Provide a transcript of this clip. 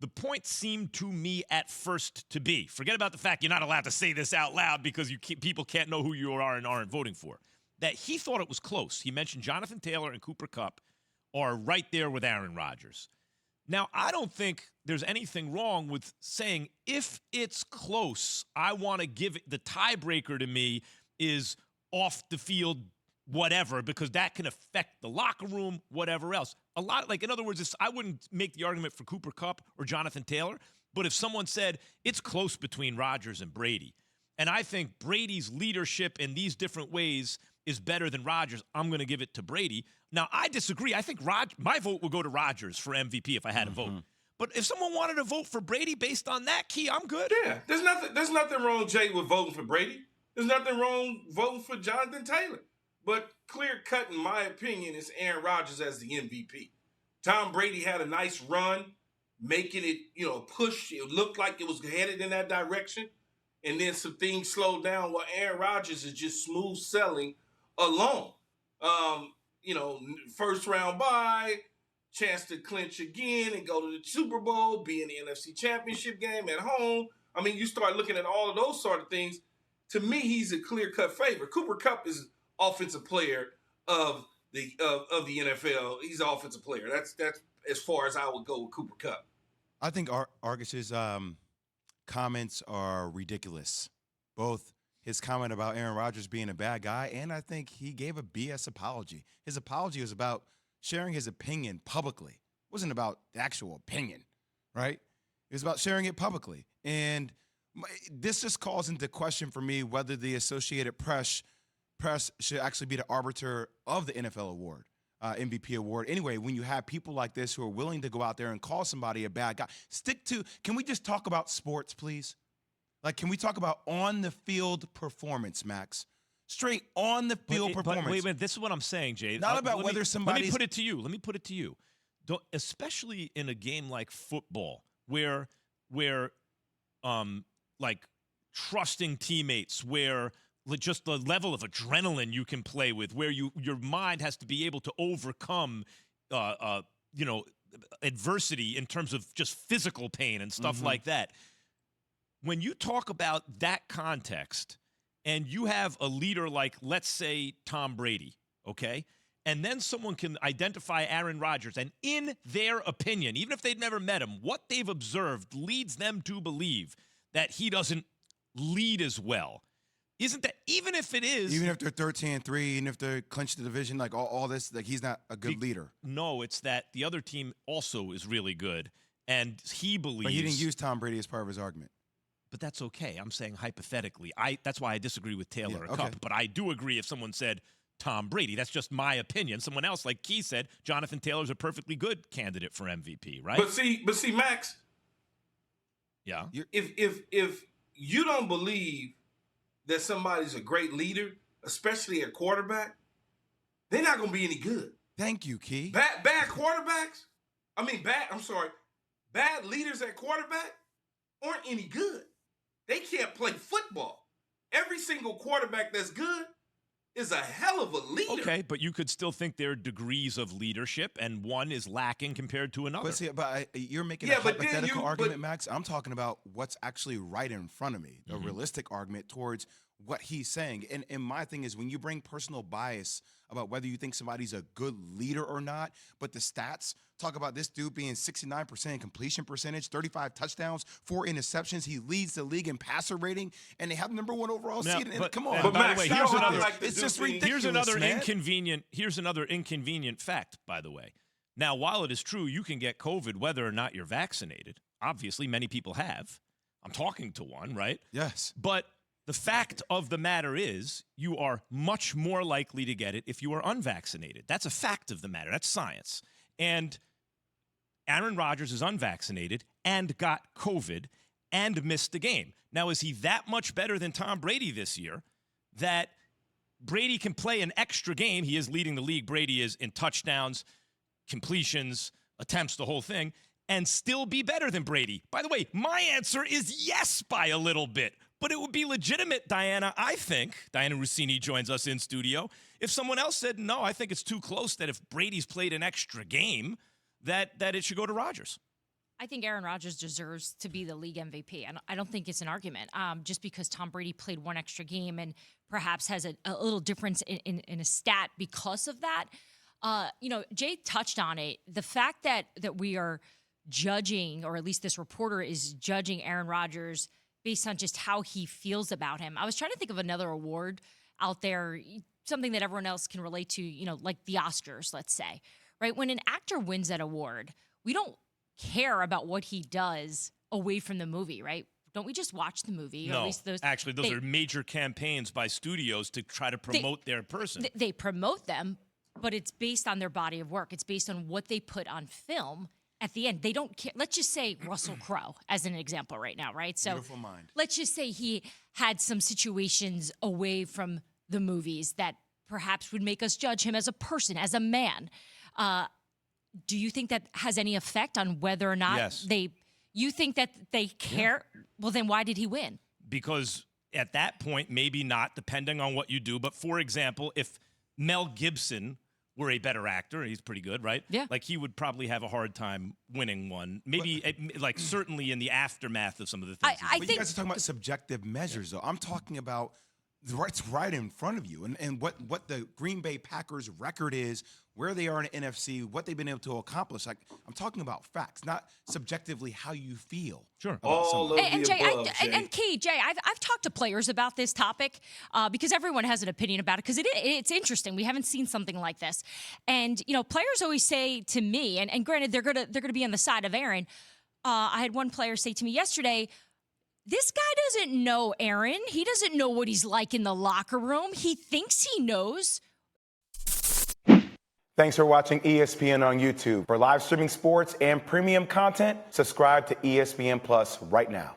The point seemed to me at first to be, forget about the fact you're not allowed to say this out loud because people can't know who you are and aren't voting for, that he thought it was close. He mentioned Jonathan Taylor and Cooper Kupp are right there with Aaron Rodgers. Now, I don't think there's anything wrong with saying if it's close, I want to give it, the tiebreaker to me is off the field whatever, because that can affect the locker room, whatever else. A lot, like, in other words, I wouldn't make the argument for Cooper Kupp or Jonathan Taylor, but if someone said it's close between Rodgers and Brady, and I think Brady's leadership in these different ways is better than Rodgers, I'm going to give it to Brady. Now, I disagree. I think my vote would go to Rodgers for MVP if I had a vote. But if someone wanted to vote for Brady based on that, Key, I'm good. Yeah, there's nothing wrong, Jay, with voting for Brady. There's nothing wrong voting for Jonathan Taylor. But clear-cut, in my opinion, is Aaron Rodgers as the MVP. Tom Brady had a nice run, making it, push. It looked like it was headed in that direction. And then some things slowed down while Aaron Rodgers is just smooth selling alone. First round bye, chance to clinch again and go to the Super Bowl, be in the NFC Championship game at home. I mean, you start looking at all of those sort of things. To me, he's a clear-cut favorite. Cooper Kupp is offensive player of the NFL. He's an offensive player. That's as far as I would go with Cooper Kupp. I think Argus's comments are ridiculous. Both his comment about Aaron Rodgers being a bad guy, and I think he gave a BS apology. His apology was about sharing his opinion publicly. It wasn't about the actual opinion, right? It was about sharing it publicly. And this just calls into question for me whether the Associated Press should actually be the arbiter of the NFL award, MVP award. Anyway, when you have people like this who are willing to go out there and call somebody a bad guy, can we just talk about sports, please? Like, can we talk about on-the-field performance, Max? Straight on-the-field performance. But wait, this is what I'm saying, Jay. Not about whether somebody's... Let me put it to you. Especially in a game like football, where trusting teammates, where just the level of adrenaline you can play with, where your mind has to be able to overcome, adversity in terms of just physical pain and stuff like that. When you talk about that context and you have a leader like, let's say, Tom Brady, okay, and then someone can identify Aaron Rodgers, and in their opinion, even if they'd never met him, what they've observed leads them to believe that he doesn't lead as well. Isn't that, even if it is... Even if they're 13-3, even if they're clinched the division, like all this, like he's not a good leader. No, it's that the other team also is really good, and he believes... But he didn't use Tom Brady as part of his argument. But that's okay. I'm saying hypothetically. That's why I disagree with Taylor and Kupp. But I do agree if someone said Tom Brady. That's just my opinion. Someone else, like Key said, Jonathan Taylor's a perfectly good candidate for MVP, right? But see, Max. Yeah. If you don't believe that somebody's a great leader, especially a quarterback, they're not going to be any good. Thank you, Key. Bad quarterbacks. Bad leaders at quarterback aren't any good. They can't play football. Every single quarterback that's good is a hell of a leader. Okay, but you could still think there are degrees of leadership, and one is lacking compared to another. You're making a hypothetical argument, Max. I'm talking about what's actually right in front of me, a realistic argument towards what he's saying. And my thing is, when you bring personal bias about whether you think somebody's a good leader or not, but the stats talk about this dude being 69% completion percentage, 35 touchdowns, 4 interceptions. He leads the league in passer rating, and they have number 1 overall seed. Come on. But by the way, it's just ridiculous, Here's another inconvenient fact, by the way. Now, while it is true you can get COVID whether or not you're vaccinated, obviously many people have. I'm talking to one, right? Yes. But the fact of the matter is you are much more likely to get it if you are unvaccinated. That's a fact of the matter. That's science. And Aaron Rodgers is unvaccinated and got COVID and missed the game. Now, is he that much better than Tom Brady this year that Brady can play an extra game? He is leading the league. Brady is in touchdowns, completions, attempts, the whole thing, and still be better than Brady. By the way, my answer is yes by a little bit. But it would be legitimate, Diana, I think. Diana Rossini joins us in studio. If someone else said, no, I think it's too close, that if Brady's played an extra game, that it should go to Rodgers. I think Aaron Rodgers deserves to be the league MVP. And I don't think it's an argument. Just because Tom Brady played one extra game and perhaps has a little difference in a stat because of that. Jay touched on it. The fact that we are judging, or at least this reporter is judging Aaron Rodgers based on just how he feels about him. I was trying to think of another award out there, something that everyone else can relate to, like the Oscars, let's say, right? When an actor wins that award, we don't care about what he does away from the movie, right? Don't we just watch the movie? No, or at least those are major campaigns by studios to try to promote their person. They promote them, but it's based on their body of work. It's based on what they put on film. At the end, they don't care. Let's just say Russell Crowe as an example right now, right? So Beautiful mind. let's just say he had some situations away from the movies that perhaps would make us judge him as a person, as a man. Do you think that has any effect on whether or not Yes. you think that they care? Yeah. Well, then why did he win? Because at that point, maybe not, depending on what you do. But for example, if Mel Gibson were a better actor, he's pretty good, right? Yeah. Like he would probably have a hard time winning one. Maybe certainly in the aftermath of some of the things. I But think you guys are talking about subjective measures, though. I'm talking about what's right in front of you and what the Green Bay Packers record is, where they are in the NFC, what they've been able to accomplish. Like, I'm talking about facts, not subjectively how you feel. Sure. All of and the Jay, above, Jay. and Key, Jay, I've talked to players about this topic because everyone has an opinion about it because it's interesting. We haven't seen something like this, and players always say to me, and granted they're gonna be on the side of Aaron. I had one player say to me yesterday, "This guy doesn't know Aaron. He doesn't know what he's like in the locker room. He thinks he knows." Thanks for watching ESPN on YouTube. For live streaming sports and premium content, subscribe to ESPN Plus right now.